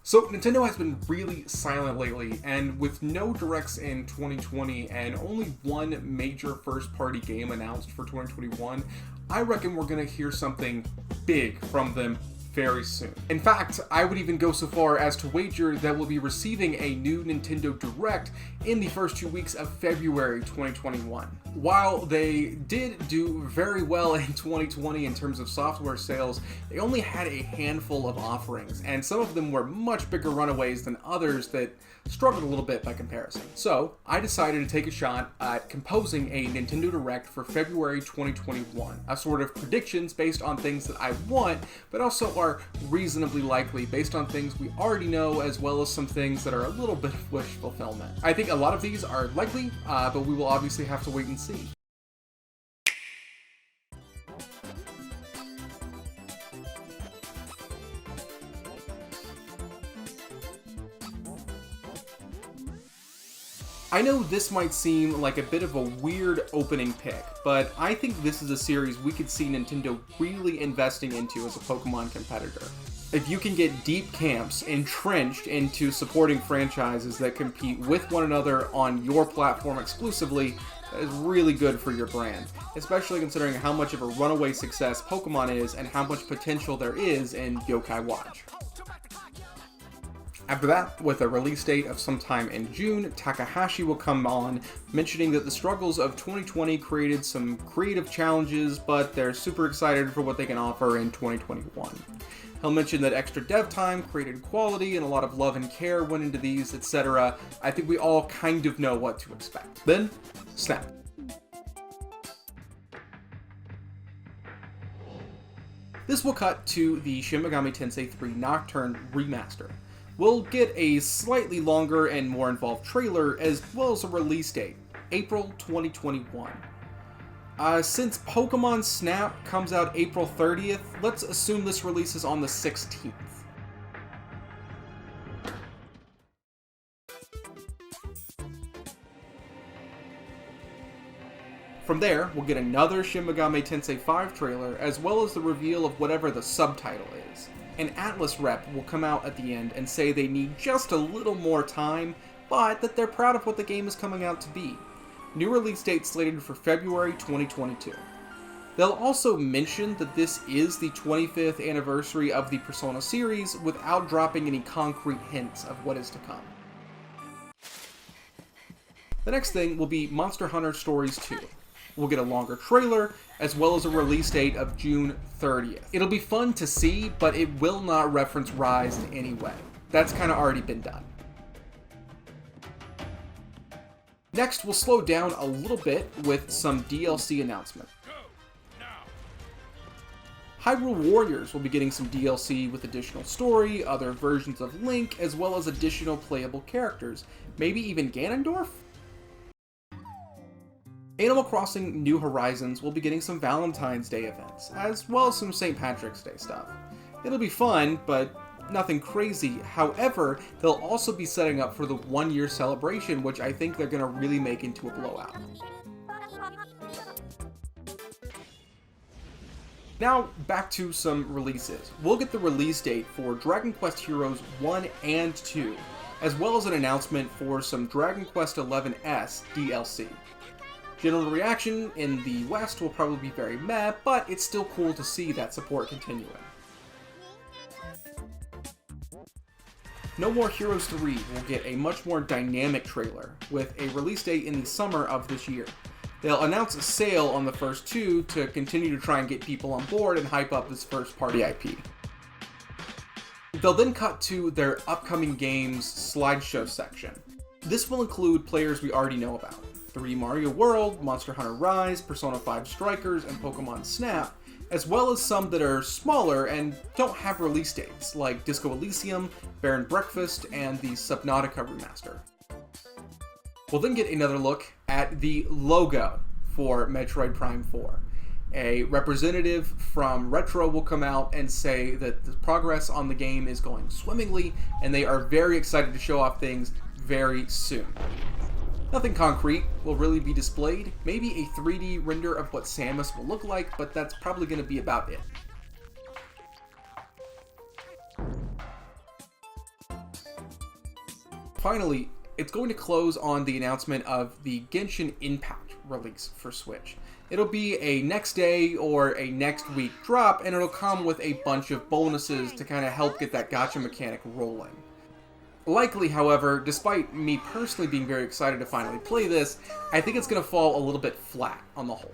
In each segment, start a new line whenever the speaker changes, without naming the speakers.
So Nintendo has been really silent lately, and with no directs in 2020 and only one major first-party game announced for 2021, I reckon we're going to hear something big from them very soon. In fact, I would even go so far as to wager that we'll be receiving a new Nintendo Direct in the first 2 weeks of February 2021. While they did do very well in 2020 in terms of software sales, they only had a handful of offerings, and some of them were much bigger runaways than others that struggled a little bit by comparison. So, I decided to take a shot at composing a Nintendo Direct for February 2021, a sort of predictions based on things that I want, but also are reasonably likely based on things we already know, as well as some things that are a little bit of wish fulfillment. I think a lot of these are likely, but we will obviously have to wait and see. I know this might seem like a bit of a weird opening pick, but I think this is a series we could see Nintendo really investing into as a Pokemon competitor. If you can get deep camps entrenched into supporting franchises that compete with one another on your platform exclusively, that is really good for your brand, especially considering how much of a runaway success Pokemon is and how much potential there is in Yokai Watch. After that, with a release date of sometime in June, Takahashi will come on, mentioning that the struggles of 2020 created some creative challenges, but they're super excited for what they can offer in 2021. He'll mention that extra dev time created quality and a lot of love and care went into these, etc. I think we all kind of know what to expect. Then, snap. This will cut to the Shin Megami Tensei 3 Nocturne remaster. We'll get a slightly longer and more involved trailer, as well as a release date, April 2021. Since Pokemon Snap comes out April 30th, let's assume this releases on the 16th. From there, we'll get another Shin Megami Tensei 5 trailer, as well as the reveal of whatever the subtitle is. An Atlas rep will come out at the end and say they need just a little more time, but that they're proud of what the game is coming out to be. New release date slated for February 2022. They'll also mention that this is the 25th anniversary of the Persona series without dropping any concrete hints of what is to come. The next thing will be Monster Hunter Stories 2. We'll get a longer trailer, as well as a release date of June 30th. It'll be fun to see, but it will not reference Rise in any way. That's kind of already been done. Next, we'll slow down a little bit with some DLC announcement. Hyrule Warriors will be getting some DLC with additional story, other versions of Link, as well as additional playable characters. Maybe even Ganondorf? Animal Crossing New Horizons will be getting some Valentine's Day events, as well as some St. Patrick's Day stuff. It'll be fun, but nothing crazy. However, they'll also be setting up for the 1-year celebration, which I think they're going to really make into a blowout. Now, back to some releases. We'll get the release date for Dragon Quest Heroes 1 and 2, as well as an announcement for some Dragon Quest XI's DLC. General reaction in the West will probably be very meh, but it's still cool to see that support continuing. No More Heroes 3 will get a much more dynamic trailer, with a release date in the summer of this year. They'll announce a sale on the first two to continue to try and get people on board and hype up this first-party IP. They'll then cut to their upcoming games slideshow section. This will include players we already know about. 3D Mario World, Monster Hunter Rise, Persona 5 Strikers, and Pokemon Snap, as well as some that are smaller and don't have release dates, like Disco Elysium, Baron Breakfast, and the Subnautica remaster. We'll then get another look at the logo for Metroid Prime 4. A representative from Retro will come out and say that the progress on the game is going swimmingly, and they are very excited to show off things very soon. Nothing concrete will really be displayed, maybe a 3D render of what Samus will look like, but that's probably going to be about it. finally, it's going to close on the announcement of the Genshin Impact release for Switch. It'll be a next day or a next week drop, and it'll come with a bunch of bonuses to kind of help get that gacha mechanic rolling. Likely, however, despite me personally being very excited to finally play this, I think it's going to fall a little bit flat on the whole.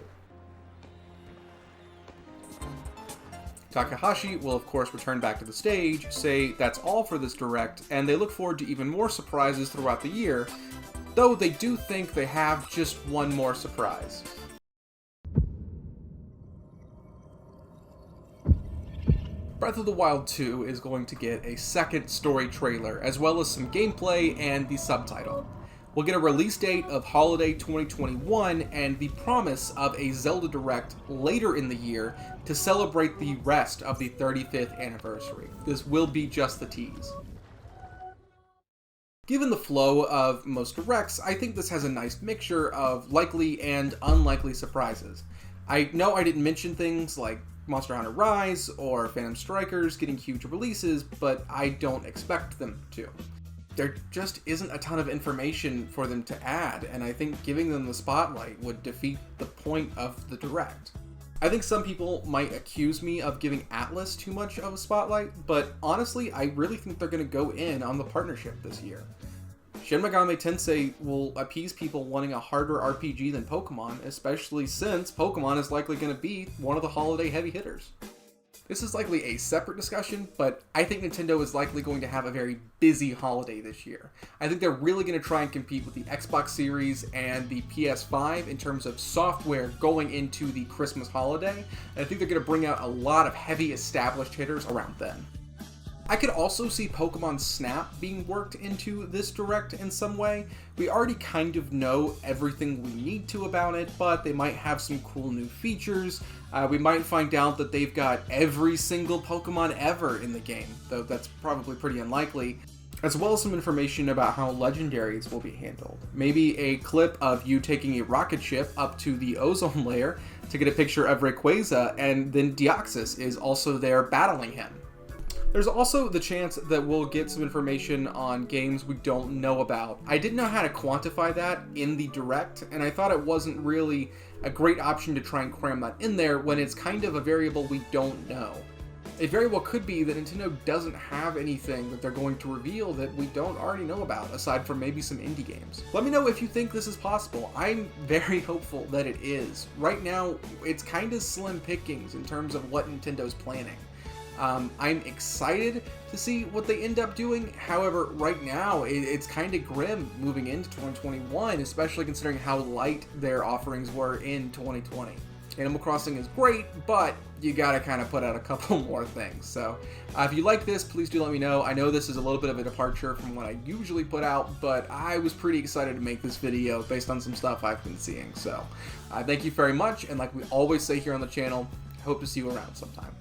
Takahashi will of course return back to the stage, say that's all for this direct, and they look forward to even more surprises throughout the year, though they do think they have just one more surprise. Breath of the Wild 2 is going to get a second story trailer, as well as some gameplay and the subtitle. We'll get a release date of holiday 2021 and the promise of a Zelda Direct later in the year to celebrate the rest of the 35th anniversary. This will be just the tease. Given the flow of most directs, I think this has a nice mixture of likely and unlikely surprises. I know I didn't mention things like Monster Hunter Rise or Phantom Strikers getting huge releases, but I don't expect them to. There just isn't a ton of information for them to add, and I think giving them the spotlight would defeat the point of the Direct. I think some people might accuse me of giving Atlas too much of a spotlight, but honestly, I really think they're going to go in on the partnership this year. Shin Megami Tensei will appease people wanting a harder RPG than Pokemon, especially since Pokemon is likely going to be one of the holiday heavy hitters. This is likely a separate discussion, but I think Nintendo is likely going to have a very busy holiday this year. I think they're really going to try and compete with the Xbox Series and the PS5 in terms of software going into the Christmas holiday, and I think they're going to bring out a lot of heavy established hitters around then. I could also see Pokemon Snap being worked into this Direct in some way. We already kind of know everything we need to about it, but they might have some cool new features. We might find out that they've got every single Pokemon ever in the game, though that's probably pretty unlikely, as well as some information about how legendaries will be handled. Maybe a clip of you taking a rocket ship up to the ozone layer to get a picture of Rayquaza, and then Deoxys is also there battling him. There's also the chance that we'll get some information on games we don't know about. I didn't know how to quantify that in the Direct, and I thought it wasn't really a great option to try and cram that in there when it's kind of a variable we don't know. It very well could be that Nintendo doesn't have anything that they're going to reveal that we don't already know about, aside from maybe some indie games. Let me know if you think this is possible. I'm very hopeful that it is. Right now, it's kind of slim pickings in terms of what Nintendo's planning. I'm excited to see what they end up doing. However, right now, it's kind of grim moving into 2021, especially considering how light their offerings were in 2020. Animal Crossing is great, but you gotta kind of put out a couple more things. So if you like this, please do let me know. I know this is a little bit of a departure from what I usually put out, but I was pretty excited to make this video based on some stuff I've been seeing. So thank you very much, and like we always say here on the channel, I hope to see you around sometime.